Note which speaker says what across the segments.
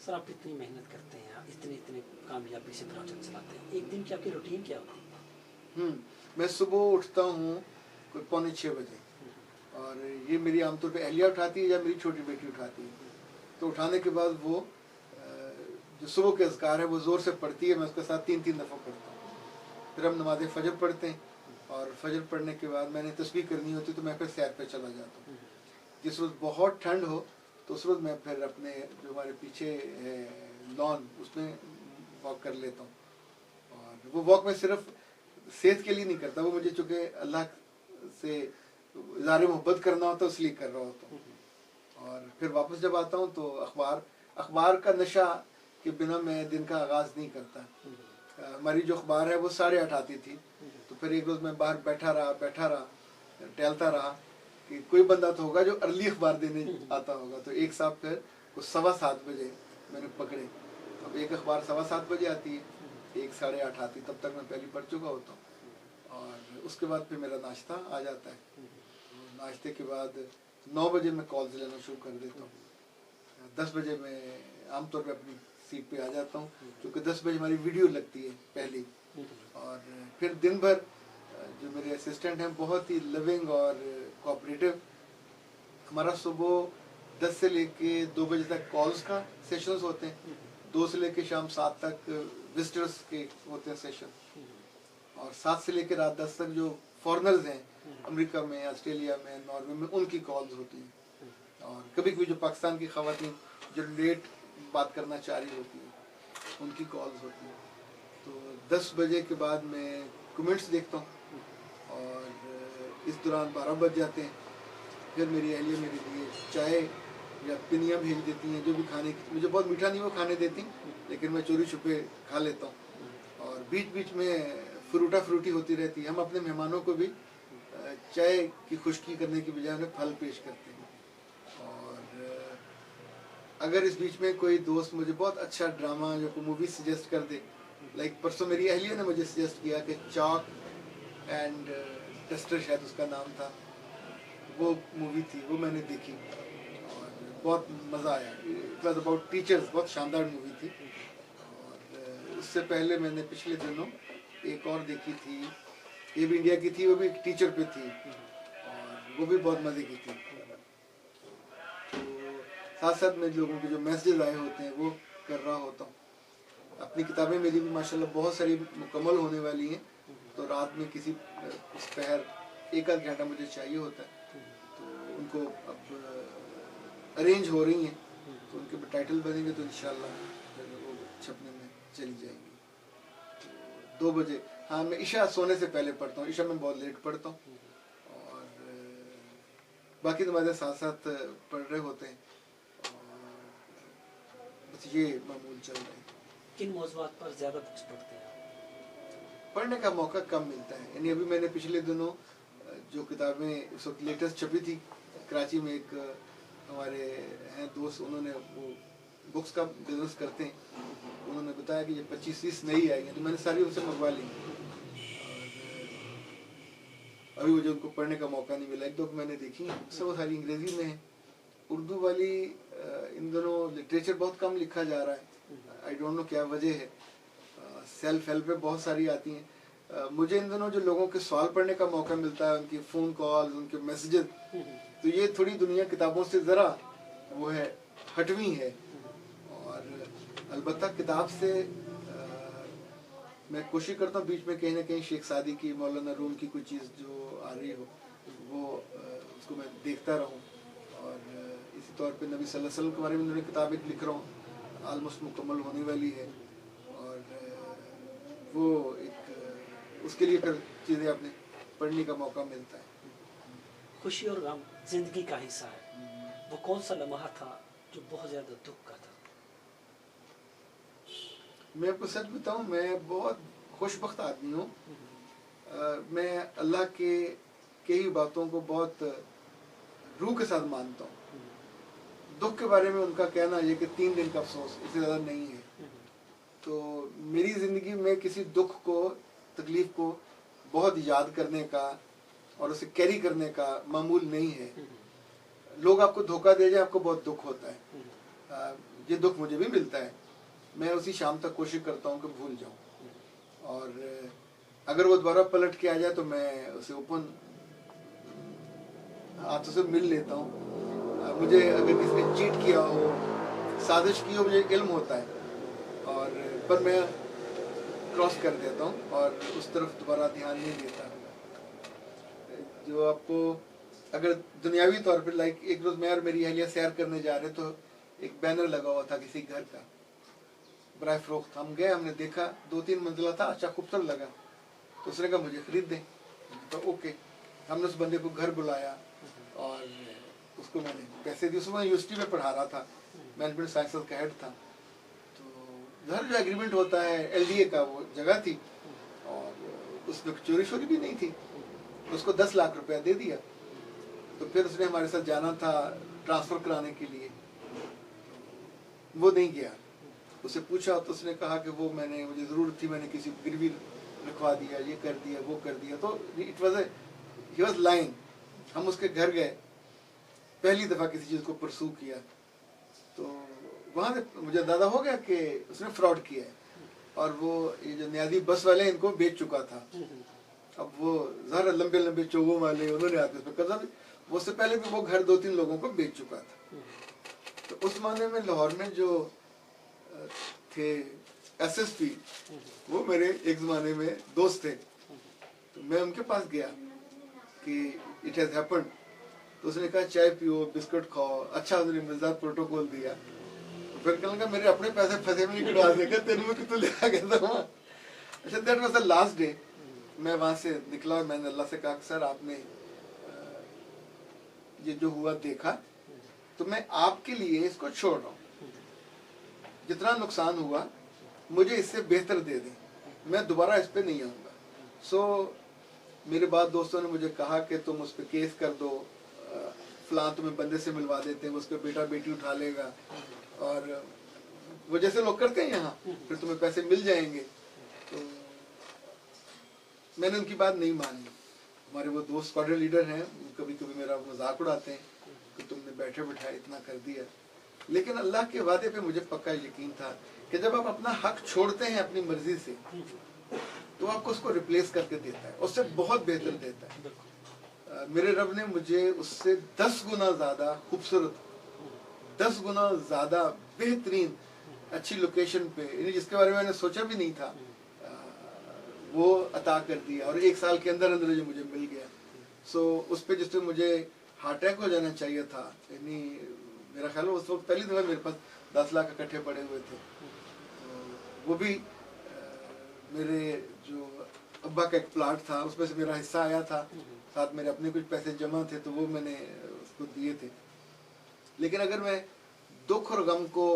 Speaker 1: Sir आप इतनी मेहनत करते हैं, इतने कामयाबी से प्रोजेक्ट चलाते हैं, एक दिन की आपकी रूटीन क्या होती है?
Speaker 2: मैं सुबह उठता हूँ कोई 5:45 बजे, और ये मेरी आमतौर पे अहलिया उठाती है या मेरी छोटी बेटी उठाती है। तो उठाने के बाद वो जो सुबह के अज़कार है वो ज़ोर से पढ़ती है, मैं उसके साथ 3-3 दफ़ा पढ़ता हूँ। फिर हम नमाज़ फ़जर पढ़ते हैं, और फजर पढ़ने के बाद मैंने तस्बीह करनी होती तो मैं फिर सैर पे चला जाता हूँ। जिस रोज़ बहुत ठंड हो तो उस रोज़ मैं फिर अपने जो हमारे पीछे लॉन उसमें वॉक कर लेता हूँ। और वो वॉक मैं सिर्फ सेहत के लिए नहीं करता, वो मुझे चूँकि अल्लाह से इज़हार मोहब्बत करना होता है इसलिए कर रहा होता हूँ। और फिर वापस जब आता हूँ तो अखबार का नशा के बिना मैं दिन का आगाज़ नहीं करता। हमारी जो अखबार है वो 8:30 आती थी, तो फिर एक रोज़ मैं बाहर बैठा रहा टहलता रहा कि कोई बंदा तो होगा जो अर्ली अखबार देने आता होगा। तो एक साहब फिर वो 7:15 बजे मैंने पकड़े। अब एक अखबार 7:15 बजे आती है, एक 8:30 आती, तब तक मैं पहले पढ़ चुका होता हूँ। और उसके बाद फिर मेरा नाश्ता आ जाता है। नाश्ते के बाद 9 बजे मैं कॉल्स लेना शुरू कर देता हूँ। 10 बजे मैं आमतौर पर अपनी सीट पे आ जाता हूँ, क्योंकि 10 बजे हमारी वीडियो लगती है पहली। और फिर दिन भर जो मेरे असिस्टेंट हैं बहुत ही लिविंग और कोऑपरेटिव। हमारा सुबह 10 से लेके 2 बजे तक कॉल्स का सेशंस होते हैं, 2 से लेके शाम 7 तक विजिटर्स के होते हैं सेशन, और 7 से लेके रात 10 तक जो फॉरेनर्स हैं अमेरिका में, ऑस्ट्रेलिया में, नॉर्वे में, उनकी कॉल्स होती हैं। और कभी कभी जो पाकिस्तान की ख़वातीन जो लेट बात करना चाह रही होती है उनकी कॉल्स होती हैं। तो 10 बजे के बाद मैं कमेंट्स देखता हूँ, और इस दौरान 12 बज जाते हैं। फिर मेरी अहलिया मेरे लिए चाय या पिनिया भेज देती हैं, जो भी खाने की, मुझे बहुत मीठा नहीं वो खाने देती, लेकिन मैं चोरी छुपे खा लेता हूँ। और बीच बीच में फ्रूटी होती रहती है। हम अपने मेहमानों को भी चाय की खुशकी करने की बजाय उन्हें फल पेश करते हैं। और अगर इस बीच में कोई दोस्त मुझे बहुत अच्छा ड्रामा या कोई मूवी सजेस्ट कर दे, लाइक परसों मेरी अहलिया ने मुझे सजेस्ट किया कि चाक एंड टेस्टर शायद उसका नाम था, वो मूवी थी, वो मैंने देखी और बहुत मज़ा आया। इट वॉज अबाउट टीचर्स, बहुत शानदार मूवी थी। और उससे पहले मैंने पिछले दिनों एक और देखी थी, ये भी इंडिया की थी, वो भी एक टीचर पे थी, और वो भी बहुत मज़े की थी। तो साथ साथ में लोगों के जो मैसेज आए होते हैं वो कर रहा होता हूँ। अपनी किताबें मेरी भी माशाल्लाह बहुत सारी मुकम्मल होने वाली हैं, तो रात में किसी उस पहर 1 आध घंटा मुझे चाहिए होता है, तो उनको अब अरेंज हो रही हैं, तो उनके टाइटल बनेंगे तो इंशाल्लाह वो छपने में चली जाएंगी। तो 2 बजे, हाँ मैं ईशा सोने से पहले पढ़ता हूँ, ईशा में बहुत लेट पढ़ता हूँ, और बाकी नमाज़ें साथ साथ पढ़ रहे होते हैं, और बस ये मामूल चल रहा है।
Speaker 1: किन मौज़ूआत पर ज़्यादा बुक्स पढ़ते हैं?
Speaker 2: पढ़ने का मौका कम मिलता है। यानी अभी मैंने पिछले दिनों जो किताबें इस वक्त लेटेस्ट छपी थी, कराची में एक हमारे हैं दोस्त, उन्होंने वो बुक्स का बिजनेस करते हैं, उन्होंने बताया कि ये 25-30 नई आई हैं, तो मैंने सारी उनसे मंगवा ली। और अभी मुझे उनको पढ़ने का मौका नहीं मिला। 1-2 मैंने देखी, सब वो सारी अंग्रेज़ी में है। उर्दू वाली इन दोनों लिटरेचर बहुत कम लिखा जा रहा है, आई डोंट नो क्या वजह है। सेल्फ हेल्प में बहुत सारी आती हैं। मुझे इन दोनों जो लोगों के सवाल पढ़ने का मौका मिलता है, उनकी फ़ोन कॉल्स, उनके मैसेजेस, तो ये थोड़ी दुनिया किताबों से ज़रा वो है, हटवी है। और अलबत्ता किताब से मैं कोशिश करता हूँ बीच में कहीं ना कहीं शेख सादी की, मौलाना रूम की कोई चीज़ जो आ रही हो वो उसको मैं देखता रहूँ। और इसी तौर पे नबी सल्लल्लाहु अलैहि वसल्लम के बारे में उन्होंने किताब एक लिख रहा हूँ, आलमोस्ट मुकम्मल होने वाली है। और वो एक उसके लिए फिर चीज़ें अपने पढ़ने का मौका मिलता है।
Speaker 1: खुशी और गम जिंदगी का हिस्सा है, वो कौन सा लम्हा था जो बहुत ज़्यादा दुख का था?
Speaker 2: मैं आपको सच बताऊं, मैं बहुत खुशबख्त आदमी हूँ। मैं अल्लाह के कई बातों को बहुत रूह के साथ मानता हूँ। दुख के बारे में उनका कहना ये कि 3 दिन का अफसोस, इससे ज़्यादा नहीं है। तो मेरी ज़िंदगी में किसी दुख को, तकलीफ़ को बहुत याद करने का और उसे कैरी करने का मामूल नहीं है। लोग आपको धोखा दे जाए, आपको बहुत दुख होता है। یہ دکھ مجھے بھی ملتا ہے، میں اسی شام تک کوشش کرتا ہوں کہ بھول جاؤں، اور اگر وہ دوبارہ پلٹ کے آ جائے تو میں اسے اوپن ہاتھوں سے مل لیتا ہوں۔ مجھے اگر کسی نے چیٹ کیا ہو، سازش کی ہو، مجھے علم ہوتا ہے، اور پر میں کراس کر دیتا ہوں اور اس طرف دوبارہ دھیان نہیں دیتا۔ جو آپ کو اگر دنیاوی طور پہ لائک ایک روز میں اور میری اہلیہ سیر کرنے جا رہے تو ایک بینر لگا ہوا تھا کسی گھر کا برائے فروخت، ہم گئے، ہم نے دیکھا 2-3 منزلہ تھا، اچھا خوبصورت لگا، تو اس نے کہا مجھے خرید دیں، تو اوکے، ہم نے اس بندے کو گھر بلایا اور اس کو میں نے پیسے دیے۔ اس میں یونیورسٹی میں پڑھا رہا تھا، مینجمنٹ سائنسز کا ہیڈ تھا، تو گھر جو ایگریمنٹ ہوتا ہے LDA کا وہ جگہ تھی، اور اس میں چوری شوری بھی نہیں تھی، اس کو 10 لاکھ روپیہ دے دیا۔ تو پھر اس نے ہمارے ساتھ جانا تھا ٹرانسفر کرانے کے لیے، وہ نہیں گیا، اسے پوچھا تو اس نے کہا کہ وہ میں نے مجھے ضرورت تھی، میں نے کسی گروی رکھوا دیا، یہ کر دیا، وہ کر دیا، تو it was he was lying. ہم اس کے گھر گئے، پہلی دفعہ کسی چیز کو پرسو کیا، تو وہاں سے مجھے اندازہ ہو گیا کہ اس نے فراڈ کیا ہے، اور وہ یہ جو نیازی بس والے ان کو بیچ چکا تھا۔ اب وہ ظاہر لمبے لمبے چوبوں والے انہوں نے آتے اس پہ قبضہ، وہ سے پہلے بھی وہ گھر 2-3 لوگوں کو بیچ چکا تھا۔ تو اس معنی میں لاہور میں جو تھے SSP، وہ میرے ایک زمانے میں دوست تھے، تو میں ان کے پاس گیا کہ اٹ ہیز ہیپنڈ، تو اس نے کہا چائے پیو، بسکٹ کھاؤ، اچھا اس نے مزدار پروٹوکول دیا، پھر کہنے لگا میرے اپنے پیسے پھنسے میں نہیں کٹوا دے گا، تینوں میں کتوں لے آ گیا تھا۔ اچھا that was the last day, میں وہاں سے نکلا اور میں نے اللہ سے کہا کہ سر آپ نے یہ جو ہوا دیکھا، تو میں آپ کے لیے اس کو چھوڑ رہا ہوں، جتنا نقصان ہوا مجھے اس سے بہتر دے دیں، میں دوبارہ اس پہ نہیں آؤں گا۔ سو میرے بعد دوستوں نے مجھے کہا کہ تم اس پہ کیس کر دو، فلاں تمہیں بندے سے ملوا دیتے ہیں، اس پہ بیٹا بیٹی اٹھا لے گا، اور وہ جیسے لوگ کرتے ہیں یہاں، پھر تمہیں پیسے مل جائیں گے۔ تو میں نے ان کی بات نہیں مانی۔ ہمارے وہ دوست اسکواڈرن لیڈر ہیں، کبھی کبھی میرا مذاق اڑاتے ہیں کہ تم نے بیٹھے بٹھائے اتنا کر دیا، لیکن اللہ کے وعدے پہ مجھے پکا یقین تھا کہ جب آپ اپنا حق چھوڑتے ہیں اپنی مرضی سے تو آپ کو اس کو ریپلیس کر کے دیتا ہے، اس سے بہت بہتر دیتا ہے۔ میرے رب نے مجھے اس سے 10 گنا زیادہ خوبصورت، 10 گنا زیادہ بہترین اچھی لوکیشن پہ، یعنی جس کے بارے میں نے سوچا بھی نہیں تھا، وہ عطا کر دیا، اور 1 سال کے اندر اندر جو مجھے مل گیا۔ سو اس پہ جس پہ مجھے ہارٹ اٹیک ہو جانا چاہیے تھا، یعنی میرا خیال ہے اس وقت پہلی دفعہ میرے پاس 10 لاکھ اکٹھے پڑے ہوئے تھے، وہ بھی میرے جو ابا کا ایک پلاٹ تھا اس میں سے میرا حصہ آیا تھا، ساتھ میرے اپنے کچھ پیسے جمع تھے تو وہ میں نے اس کو دیے تھے۔ لیکن اگر میں دکھ اور غم کو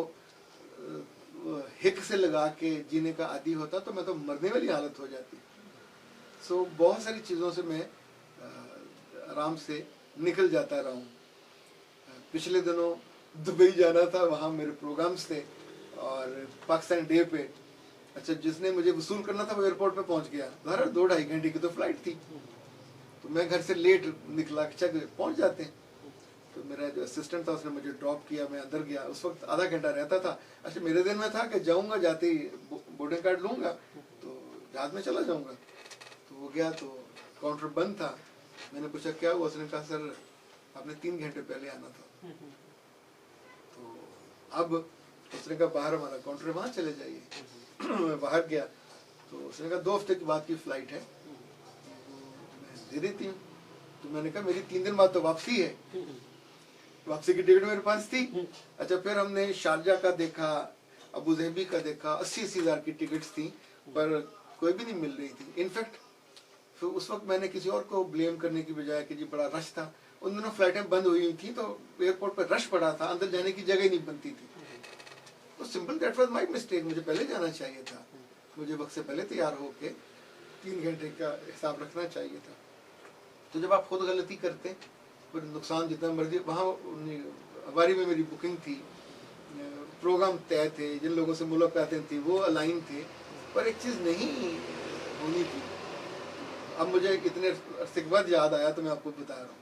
Speaker 2: ہک سے لگا کے جینے کا عادی ہوتا تو میں تو مرنے والی حالت ہو جاتی۔ سو بہت ساری چیزوں سے میں آرام سے نکل جاتا رہا ہوں۔ پچھلے دنوں دبئی جانا تھا، وہاں میرے پروگرامز تھے، اور پاکستان ڈے پہ اچھا جس نے مجھے وصول کرنا تھا وہ ایئرپورٹ پہ پہنچ گیا، ظاہر 2-2.5 گھنٹے کی تو فلائٹ تھی، تو میں گھر سے لیٹ نکلا، اچھا پہنچ جاتے ہیں، تو میرا جو اسسٹنٹ تھا اس نے مجھے ڈراپ کیا، میں اندر گیا، اس وقت آدھا گھنٹہ رہتا تھا۔ اچھا میرے دن میں تھا کہ جاؤں گا، جاتے ہی بورڈنگ کارڈ لوں گا تو جہاز میں چلا جاؤں گا، تو وہ گیا تو کاؤنٹر بند تھا، میں نے پوچھا کیا ہوا، اس نے کہا سر آپ نے 3 گھنٹے پہلے آنا تھا۔ تو اب اس نے کہا باہر ہمارا کاؤنٹر ہے، وہاں چلے جائیے۔ میں باہر گیا تو اس نے کہا 2 ہفتے کے بعد کی فلائٹ ہے، میں دے دیتی ہوں۔ تو میں نے کہا میری 3 دن بعد تو واپسی ہے، واپسی کی ٹکٹ میرے پاس تھی۔ اچھا پھر ہم نے شارجہ کا دیکھا، ابو ظہبی کا دیکھا، 80 ہزار کی ٹکٹس تھیں پر کوئی بھی نہیں مل رہی تھی۔ انفیکٹ پھر اس وقت میں نے کسی اور کو بلیم کرنے کی بجائے کہ جی بڑا رش تھا، ان دنوں فلائٹیں بند ہوئی ہوئی تھیں تو ایئرپورٹ پہ رش پڑا تھا، اندر جانے کی جگہ ہی نہیں بنتی تھی، تو simple that was my mistake, مجھے پہلے جانا چاہیے تھا، مجھے وقت سے پہلے تیار ہو کے 3 گھنٹے کا حساب رکھنا چاہیے تھا۔ تو جب آپ خود غلطی کرتے پھر نقصان جتنا مرضی، وہاں ہماری میں میری بکنگ تھی، پروگرام طے تھے، جن لوگوں سے ملاقاتیں تھیں وہ الائن تھے، پر ایک چیز نہیں ہونی تھی۔ اب مجھے اتنے عرصے کے بعد یاد آیا تو میں آپ کو بتا رہا ہوں۔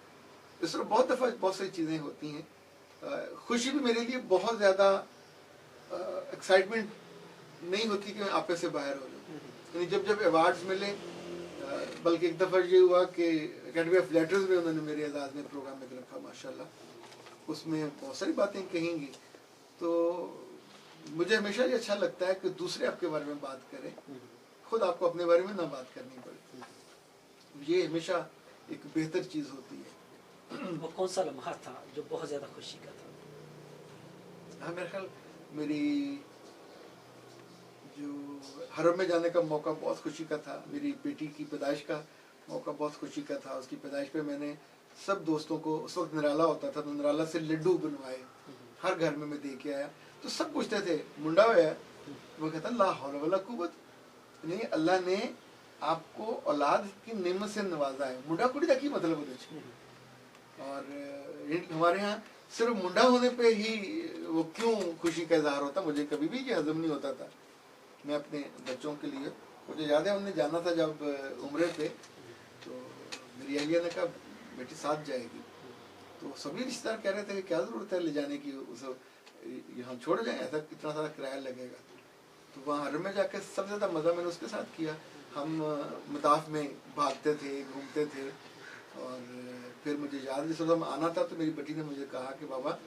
Speaker 2: اس طرح بہت دفعہ بہت ساری چیزیں ہوتی ہیں۔ خوشی بھی میرے لیے بہت زیادہ एक्साइटमेंट नहीं होती कि मैं आपे से बाहर हो जाऊँ। यानी जब जब अवार्ड्स मिले, बल्कि एक दफ़ा ये हुआ कि एकेडमी ऑफ लेटर्स में उन्होंने मेरे एजाज़ में प्रोग्राम में रखा माशाल्लाह, उसमें बहुत सारी बातें कहेंगी। तो मुझे हमेशा ये अच्छा लगता है कि दूसरे आपके बारे में बात करें, खुद आपको अपने बारे में ना बात करनी पड़े। ये हमेशा एक बेहतर चीज़ होती है।
Speaker 1: वो कौन सा लम्हा था जो बहुत ज़्यादा खुशी का था?
Speaker 2: हाँ, मेरे ख्याल मेरी जो हरम में जाने का मौका बहुत खुशी का था। मेरी बेटी की पैदाइश का मौका बहुत खुशी का था। उसकी पैदाइश पे मैंने सब दोस्तों को, उस वक्त निराला होता था तो निराला से लड्डू बनवाए, हर घर में मैं दे के आया। तो सब पूछते थे मुंडा हुआ? वो कहता ला हौल वला कुव्वत, नहीं अल्लाह ने आपको औलाद की नेमत से नवाजा है। मुंडा कुड़ी का की मतलब है। और हमारे यहाँ सिर्फ मुंडा होने पे ही वो क्यों खुशी का इजहार होता, मुझे कभी भी ये हजम नहीं होता था। मैं अपने बच्चों के लिए, मुझे याद है हमने जाना था जब उम्रे पे, तो मेरी अहलिया ने कहा बेटी साथ जाएगी। तो सभी रिश्तेदार कह रहे थे कि क्या ज़रूरत है ले जाने की, उस यहाँ छोड़ जाएं, ऐसा कितना सारा किराया लगेगा। तो वहाँ हरम में जाकर सबसे ज़्यादा मज़ा मैंने उसके साथ किया। हम मताफ में भागते थे, घूमते थे। और फिर मुझे याद जिस वक्त आना था तो मेरी बेटी ने मुझे कहा कि बाबा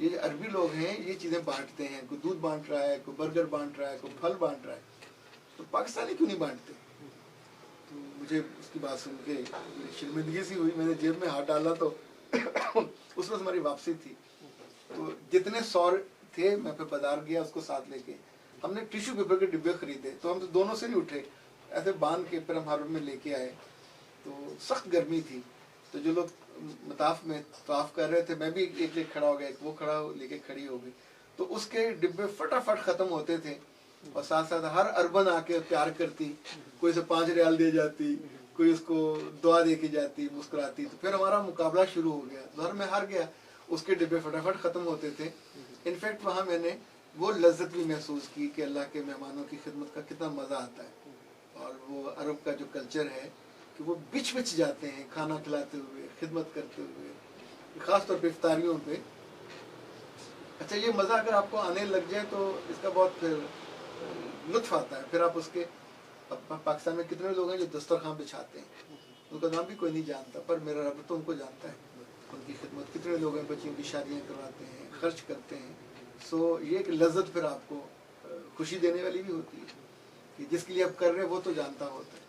Speaker 2: ये अरबी लोग हैं, ये चीज़ें बांटते हैं, कोई दूध बांट रहा है, कोई बर्गर बांट रहा है, कोई फल बांट रहा है, तो पाकिस्तानी क्यों नहीं बांटते? तो मुझे उसकी बात सुन के शर्मिंदगी सी हुई। मैंने जेब में हाथ डाला तो उस वक्त हमारी वापसी थी। तो जितने 100 थे मैं फिर बाजार गया उसको साथ लेके। हमने टिश्यू पेपर के डिब्बे खरीदे, तो हम तो दोनों से नहीं उठे, ऐसे बांध के फिर हम हरम में लेके आए। तो सख्त गर्मी थी, तो जो लोग मताफ में तवाफ कर रहे थे, मैं भी एक लेके खड़ा हो गया, एक वो खड़ा लेके खड़ी हो गई। तो उसके डिब्बे फटाफट ख़त्म होते थे। और साथ साथ हर अर्बन आके प्यार करती, कोई से 5 रियाल दे जाती, कोई उसको दुआ दे के जाती, मुस्कुराती। तो फिर हमारा मुकाबला शुरू हो गया। तो हर मैं हार गया, उसके डिब्बे फटाफट ख़त्म होते थे। इनफैक्ट वहाँ मैंने वो लज्जत भी महसूस की कि अल्लाह के मेहमानों की खिदमत का कितना मज़ा आता है। और वो अरब का जो कल्चर है कि वो बिछ बिछ जाते हैं खाना खिलाते हुए, खिदमत करते हुए, ख़ास तौर पे इफ्तारियों पे। अच्छा, ये मज़ा अगर आपको आने लग जाए तो इसका बहुत फिर लुत्फ़ आता है। फिर आप उसके, पाकिस्तान में कितने लोग हैं जो दस्तरखान बिछाते हैं, उनका नाम भी कोई नहीं जानता, पर मेरा रब तो उनको जानता है। उनकी खिदमत कितने लोग हैं, बच्चियों की शादियाँ करवाते हैं, खर्च करते हैं। सो ये एक लज्जत फिर आपको खुशी देने वाली भी होती है कि जिसके लिए आप कर रहे हैं वो तो जानता होता है।